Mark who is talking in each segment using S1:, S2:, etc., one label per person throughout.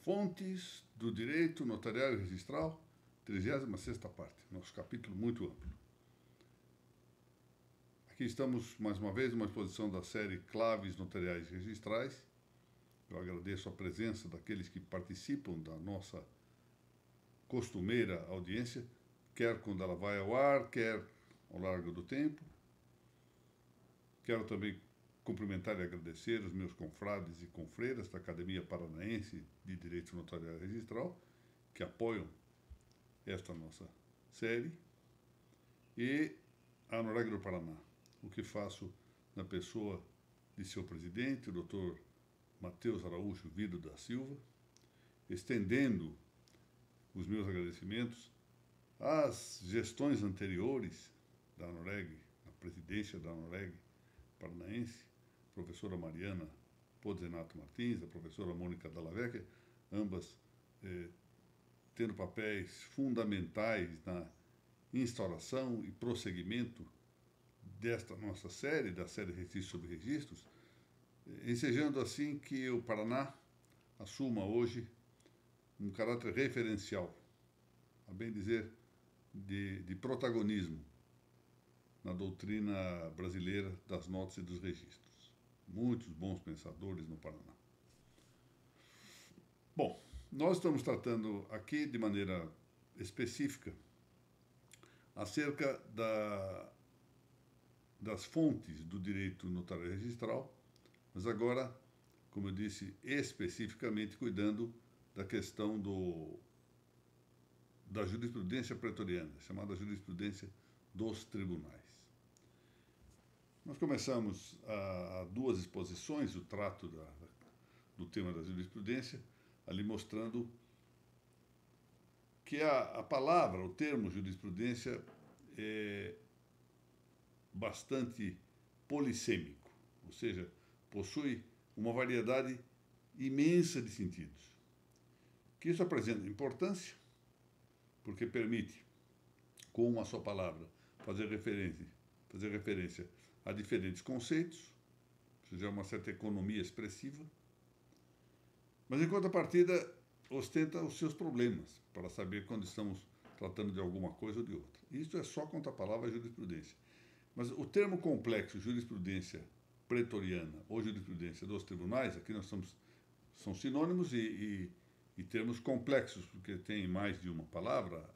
S1: Fontes do Direito Notarial e Registral, 36ª parte, nosso capítulo muito amplo. Aqui estamos, mais uma vez, numa exposição da série Claves Notariais e Registrais. Eu agradeço a presença daqueles que participam da nossa costumeira audiência, quer quando ela vai ao ar, quer ao largo do tempo. Quero também cumprimentar e agradecer os meus confrades e confreiras da Academia Paranaense de Direito Notarial e Registral, que apoiam esta nossa série, e a Noreg do Paraná, o que faço na pessoa de seu presidente, o Dr. Matheus Araújo Vido da Silva, estendendo os meus agradecimentos às gestões anteriores da Noreg, a presidência da Noreg Paranaense, a professora Mariana Podzenato Martins, a professora Mônica Dalla Vecchia, ambas tendo papéis fundamentais na instauração e prosseguimento desta nossa série, da série Registros sobre Registros, ensejando assim que o Paraná assuma hoje um caráter referencial, a bem dizer, de protagonismo na doutrina brasileira das notas e dos registros. Muitos bons pensadores no Paraná. Bom, nós estamos tratando aqui de maneira específica acerca das fontes do direito notarial e registral, mas agora, como eu disse, especificamente cuidando da questão da jurisprudência pretoriana, chamada jurisprudência dos tribunais. Nós começamos há duas exposições o trato do tema da jurisprudência, ali mostrando que a palavra, o termo jurisprudência é bastante polissêmico, ou seja, possui uma variedade imensa de sentidos. Que isso apresenta importância, porque permite, com uma só palavra, fazer referência a diferentes conceitos, ou seja, uma certa economia expressiva, mas, em contrapartida, ostenta os seus problemas, para saber quando estamos tratando de alguma coisa ou de outra. Isso é só quanto à palavra jurisprudência. Mas o termo complexo, jurisprudência pretoriana ou jurisprudência dos tribunais, aqui nós são sinônimos e termos complexos, porque tem mais de uma palavra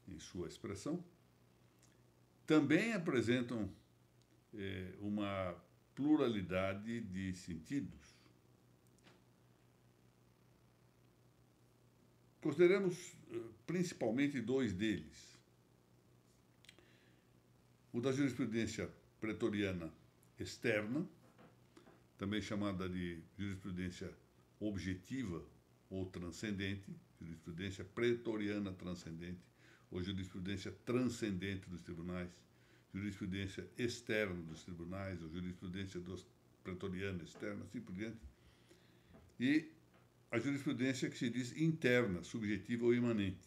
S1: em sua expressão, também apresentam uma pluralidade de sentidos. Consideremos principalmente dois deles. O da jurisprudência pretoriana externa, também chamada de jurisprudência objetiva ou transcendente, jurisprudência pretoriana transcendente, ou jurisprudência transcendente dos tribunais, jurisprudência externa dos tribunais, ou jurisprudência pretoriana externa, assim por diante. E a jurisprudência que se diz interna, subjetiva ou imanente.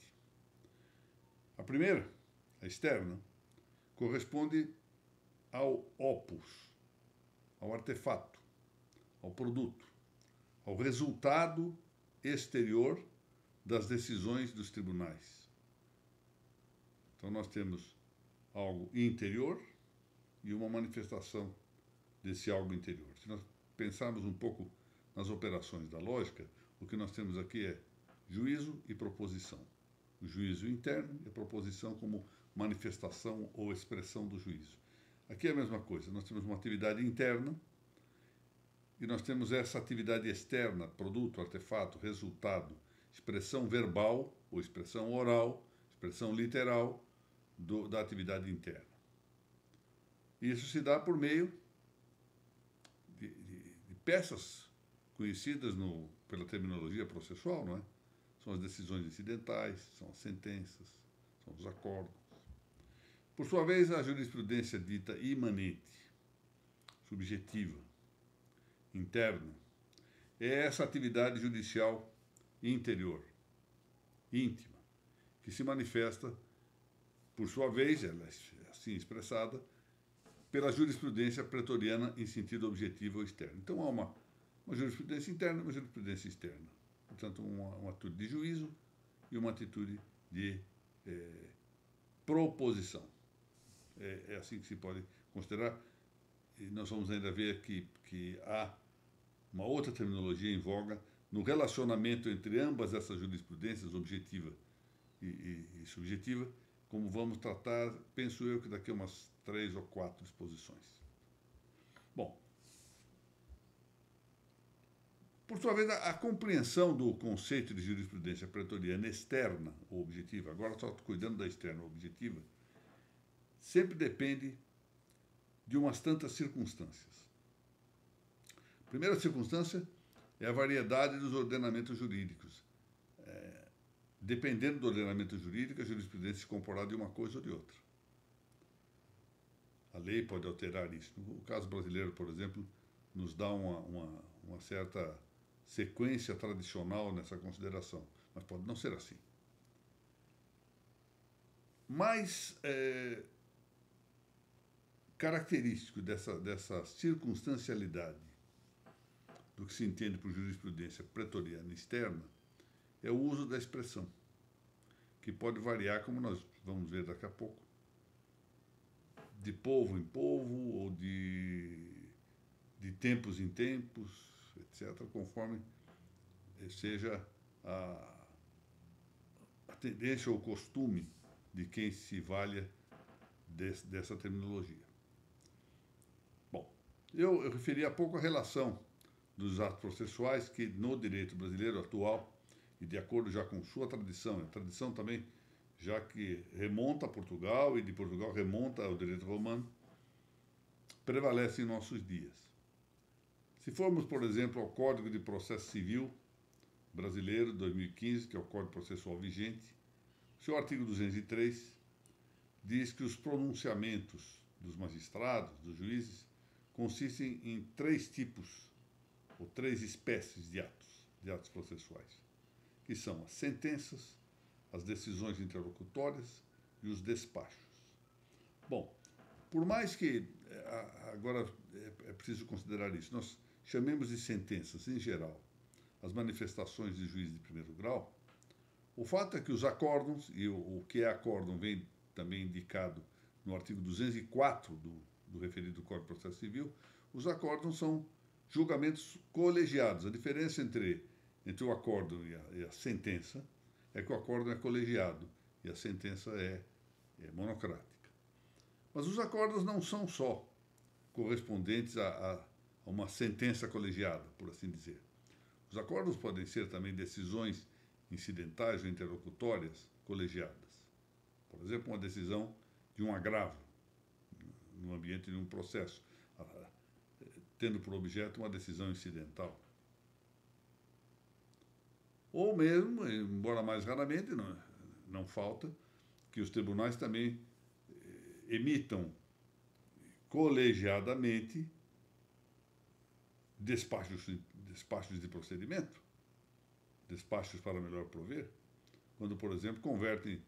S1: A primeira, a externa, corresponde ao opus, ao artefato, ao produto, ao resultado exterior das decisões dos tribunais. Então, nós temos algo interior e uma manifestação desse algo interior. Se nós pensarmos um pouco nas operações da lógica, o que nós temos aqui é juízo e proposição. O juízo interno e a proposição como manifestação ou expressão do juízo. Aqui é a mesma coisa, nós temos uma atividade interna e nós temos essa atividade externa, produto, artefato, resultado, expressão verbal ou expressão oral, expressão literal da atividade interna. Isso se dá por meio de peças conhecidas pela terminologia processual, não é? São as decisões incidentais, são as sentenças, são os acordos. Por sua vez, a jurisprudência dita imanente, subjetiva, interna, é essa atividade judicial interior, íntima, que se manifesta, por sua vez, ela é assim expressada, pela jurisprudência pretoriana em sentido objetivo ou externo. Então, há uma jurisprudência interna e uma jurisprudência externa. Portanto, uma atitude de juízo e uma atitude de proposição. É assim que se pode considerar. E nós vamos ainda ver que há uma outra terminologia em voga no relacionamento entre ambas essas jurisprudências, objetiva e subjetiva, como vamos tratar, penso eu, que daqui a umas 3 ou 4 exposições. Bom, por sua vez, a compreensão do conceito de jurisprudência pretoriana externa ou objetiva, agora só cuidando da externa ou objetiva, sempre depende de umas tantas circunstâncias. A primeira circunstância é a variedade dos ordenamentos jurídicos. Dependendo do ordenamento jurídico, a jurisprudência se comporá de uma coisa ou de outra. A lei pode alterar isso. O caso brasileiro, por exemplo, nos dá uma certa sequência tradicional nessa consideração, mas pode não ser assim. Mais característico dessa circunstancialidade do que se entende por jurisprudência pretoriana externa é o uso da expressão, que pode variar, como nós vamos ver daqui a pouco, de povo em povo ou de tempos em tempos, etc., conforme seja a tendência ou o costume de quem se valha dessa terminologia. Bom, eu referi há pouco a relação dos atos processuais que, no direito brasileiro atual, e de acordo já com sua tradição, a tradição também já que remonta a Portugal e de Portugal remonta ao direito romano, prevalece em nossos dias. Se formos, por exemplo, ao Código de Processo Civil brasileiro, 2015, que é o Código Processual vigente, seu artigo 203 diz que os pronunciamentos dos magistrados, dos juízes, consistem em 3 tipos, ou 3 espécies de atos processuais, que são as sentenças, as decisões interlocutórias e os despachos. Bom, por mais que, agora é preciso considerar isso, nós chamemos de sentenças, em geral, as manifestações de juiz de primeiro grau, o fato é que os acórdons, e o que é acórdão vem também indicado no artigo 204 do referido Código de Processo Civil, os acórdons são julgamentos colegiados. A diferença entre o acórdão e a sentença é que o acórdão é colegiado e a sentença é monocrática. Mas os acórdãos não são só correspondentes a uma sentença colegiada, por assim dizer. Os acórdãos podem ser também decisões incidentais ou interlocutórias colegiadas. Por exemplo, uma decisão de um agravo no ambiente de um processo, tendo por objeto uma decisão incidental. Ou mesmo, embora mais raramente, não falta, que os tribunais também emitam colegiadamente despachos de procedimento, despachos para melhor prover, quando, por exemplo, convertem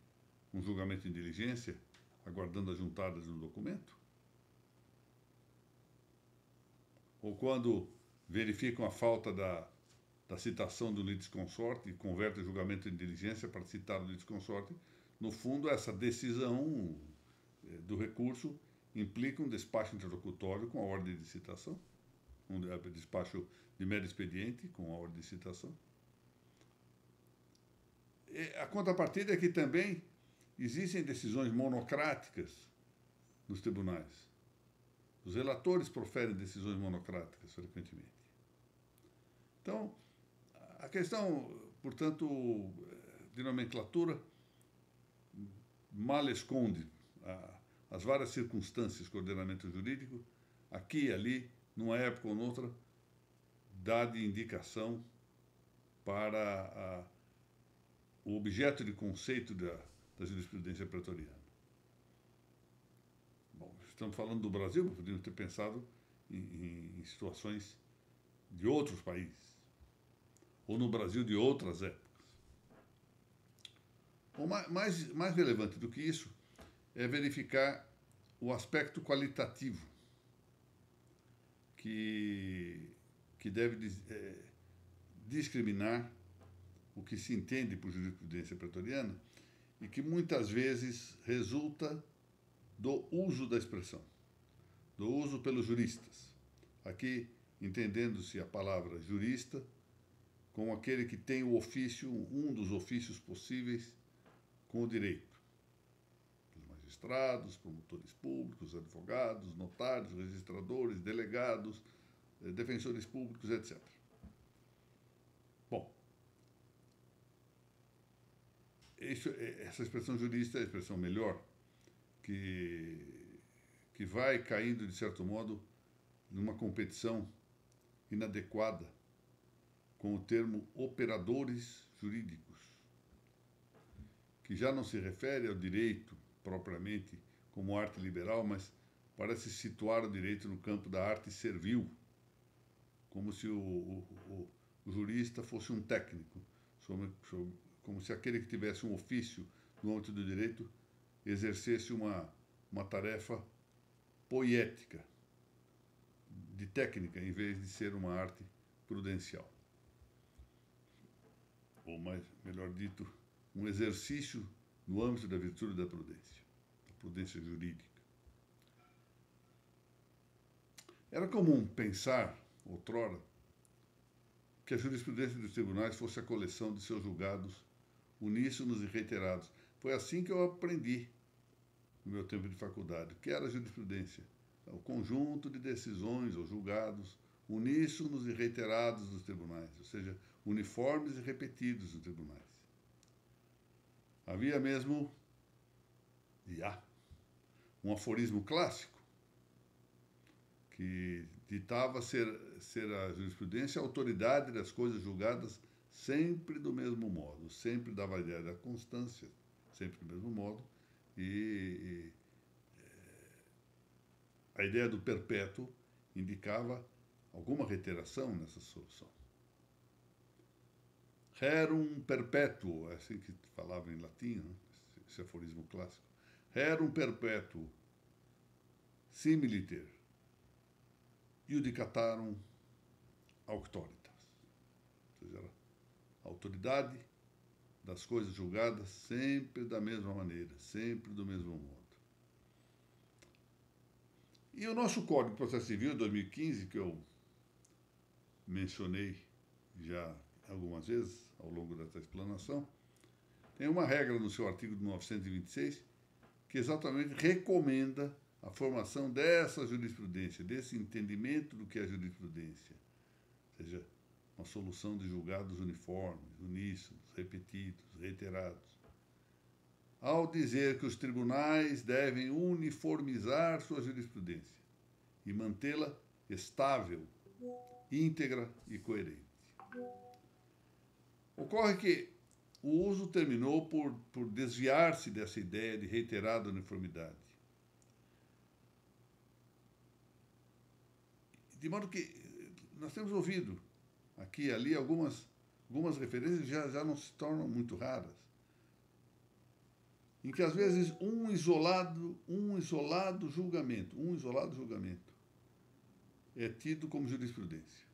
S1: um julgamento em diligência, aguardando a juntada de um documento, ou quando verificam a falta da citação do litisconsorte e convertem o julgamento em diligência para citar o litisconsorte. No fundo, essa decisão do recurso implica um despacho interlocutório com a ordem de citação, um despacho de mero expediente com a ordem de citação. A contrapartida é que também existem decisões monocráticas nos tribunais. Os relatores proferem decisões monocráticas frequentemente. Então, a questão, portanto, de nomenclatura mal esconde as várias circunstâncias que o ordenamento jurídico, aqui e ali, numa época ou noutra, dá de indicação para o objeto de conceito da jurisprudência pretoriana. Bom, estamos falando do Brasil, mas podemos ter pensado em situações de outros países, ou no Brasil de outras épocas. O mais relevante do que isso é verificar o aspecto qualitativo que deve discriminar o que se entende por jurisprudência pretoriana e que muitas vezes resulta do uso da expressão, do uso pelos juristas. Aqui, entendendo-se a palavra jurista como aquele que tem o ofício, um dos ofícios possíveis com o direito. Os magistrados, promotores públicos, advogados, notários, registradores, delegados, defensores públicos, etc. Bom, essa expressão jurista é a expressão melhor, que vai caindo, de certo modo, numa competição inadequada com o termo operadores jurídicos, que já não se refere ao direito propriamente como arte liberal, mas parece situar o direito no campo da arte servil, como se o jurista fosse um técnico, como se aquele que tivesse um ofício no âmbito do direito exercesse uma tarefa poética, de técnica, em vez de ser uma arte prudencial. Ou, melhor dito, um exercício no âmbito da virtude da prudência jurídica. Era comum pensar, outrora, que a jurisprudência dos tribunais fosse a coleção de seus julgados uníssonos e reiterados. Foi assim que eu aprendi, no meu tempo de faculdade, o que era a jurisprudência. O conjunto de decisões ou julgados uníssonos e reiterados dos tribunais, ou seja, uniformes e repetidos nos tribunais. Havia mesmo, e há, um aforismo clássico que ditava ser a jurisprudência a autoridade das coisas julgadas sempre do mesmo modo, sempre dava a ideia da constância, sempre do mesmo modo, e a ideia do perpétuo indicava alguma reiteração nessa solução. Rerum perpetuo, é assim que falava em latim, né? Esse aforismo clássico. Rerum perpetuo similiter judicatarum auctoritas. Ou seja, a autoridade das coisas julgadas sempre da mesma maneira, sempre do mesmo modo. E o nosso Código de Processo Civil, 2015, que eu mencionei já algumas vezes ao longo dessa explanação, tem uma regra no seu artigo 926 que exatamente recomenda a formação dessa jurisprudência, desse entendimento do que é jurisprudência, ou seja, uma solução de julgados uniformes, uníssonos, repetidos, reiterados, ao dizer que os tribunais devem uniformizar sua jurisprudência e mantê-la estável, íntegra e coerente. Ocorre que o uso terminou por desviar-se dessa ideia de reiterada uniformidade. De modo que nós temos ouvido aqui e ali algumas referências já não se tornam muito raras, em que às vezes um isolado julgamento é tido como jurisprudência.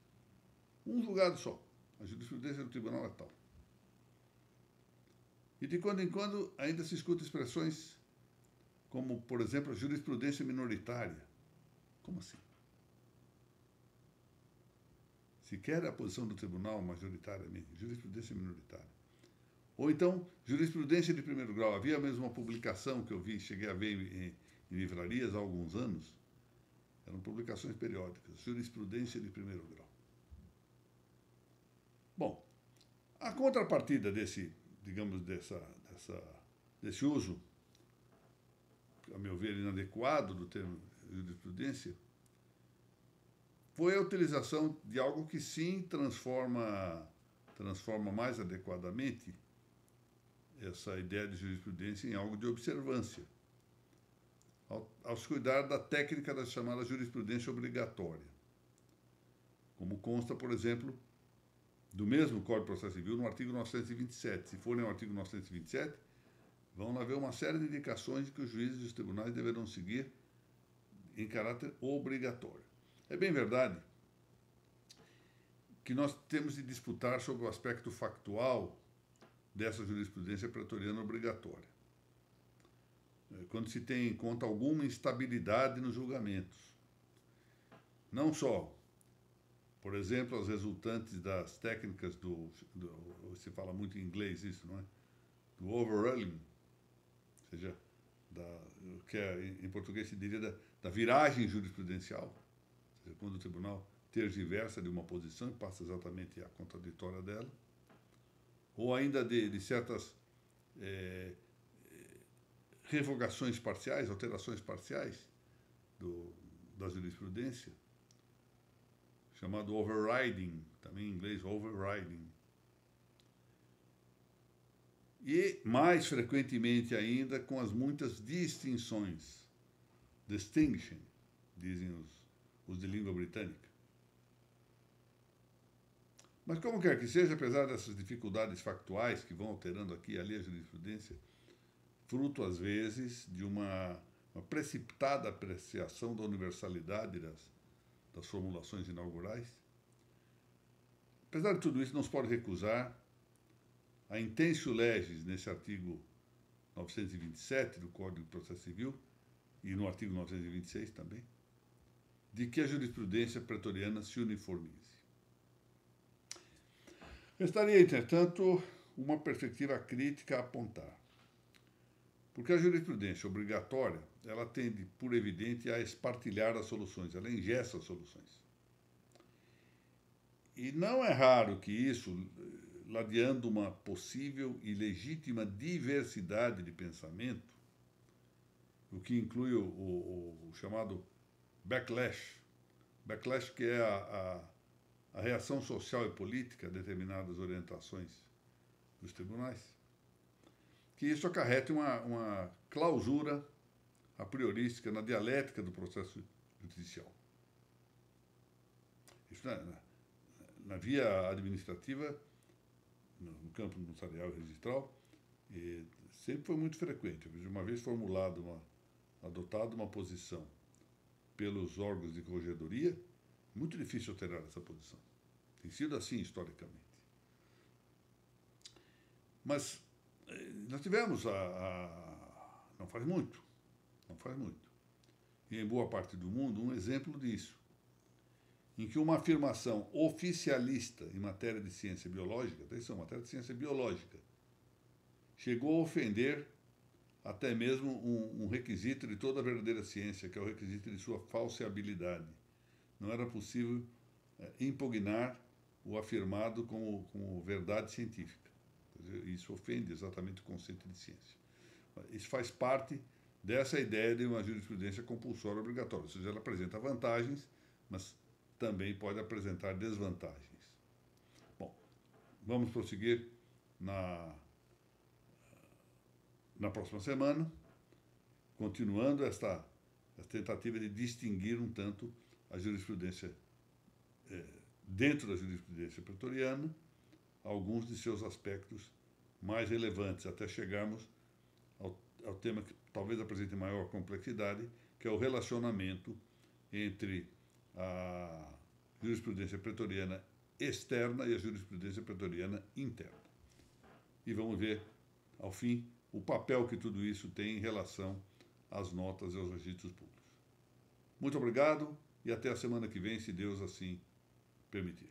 S1: Um julgado só. A jurisprudência do tribunal é tal. E de quando em quando ainda se escuta expressões como, por exemplo, a jurisprudência minoritária. Como assim? Se quer a posição do tribunal majoritariamente, jurisprudência minoritária. Ou então, jurisprudência de primeiro grau. Havia mesmo uma publicação que eu cheguei a ver em livrarias há alguns anos. Eram publicações periódicas, jurisprudência de primeiro grau. Bom, a contrapartida desse uso, a meu ver, inadequado do termo jurisprudência, foi a utilização de algo que sim transforma mais adequadamente essa ideia de jurisprudência em algo de observância, ao se cuidar da técnica da chamada jurisprudência obrigatória, como consta, por exemplo, do mesmo Código de Processo Civil, no artigo 927. Se forem ao artigo 927, vão lá ver uma série de indicações de que os juízes e os tribunais deverão seguir em caráter obrigatório. É bem verdade que nós temos de disputar sobre o aspecto factual dessa jurisprudência pretoriana obrigatória. Quando se tem em conta alguma instabilidade nos julgamentos. Não só, por exemplo, as resultantes das técnicas se fala muito em inglês isso, não é? Do overruling, ou seja, que em português se diria da viragem jurisprudencial, ou seja, quando o tribunal tergiversa de uma posição e passa exatamente a contraditória dela, ou ainda de certas revogações parciais, alterações parciais da jurisprudência, chamado overriding, também em inglês, overriding. E, mais frequentemente ainda, com as muitas distinções, distinction, dizem os de língua britânica. Mas, como quer que seja, apesar dessas dificuldades factuais que vão alterando aqui e ali a jurisprudência, fruto, às vezes, de uma precipitada apreciação da universalidade das formulações inaugurais, apesar de tudo isso, não se pode recusar a intensio legis nesse artigo 927 do Código de Processo Civil e no artigo 926 também, de que a jurisprudência pretoriana se uniformize. Restaria, entretanto, uma perspectiva crítica a apontar. Porque a jurisprudência obrigatória, ela tende, por evidente, a espartilhar as soluções, ela engessa as soluções. E não é raro que isso, ladeando uma possível e legítima diversidade de pensamento, o que inclui o chamado backlash, que é a reação social e política a determinadas orientações dos tribunais, que isso acarrete uma clausura a priorística na dialética do processo judicial. Isso na via administrativa, no campo notarial e registral, sempre foi muito frequente. Uma vez adotada uma posição pelos órgãos de corregedoria, muito difícil alterar essa posição. Tem sido assim historicamente. Mas nós tivemos, não faz muito, e em boa parte do mundo, um exemplo disso, em que uma afirmação oficialista em matéria de ciência biológica, atenção, matéria de ciência biológica, chegou a ofender até mesmo um requisito de toda a verdadeira ciência, que é o requisito de sua falseabilidade. Não era possível impugnar o afirmado como verdade científica. Isso ofende exatamente o conceito de ciência. Isso faz parte dessa ideia de uma jurisprudência compulsória obrigatória, ou seja, ela apresenta vantagens, mas também pode apresentar desvantagens. Bom, vamos prosseguir na próxima semana, continuando esta tentativa de distinguir um tanto a jurisprudência, dentro da jurisprudência pretoriana, alguns de seus aspectos mais relevantes, até chegarmos ao tema que talvez apresente maior complexidade, que é o relacionamento entre a jurisprudência pretoriana externa e a jurisprudência pretoriana interna. E vamos ver, ao fim, o papel que tudo isso tem em relação às notas e aos registros públicos. Muito obrigado e até a semana que vem, se Deus assim permitir.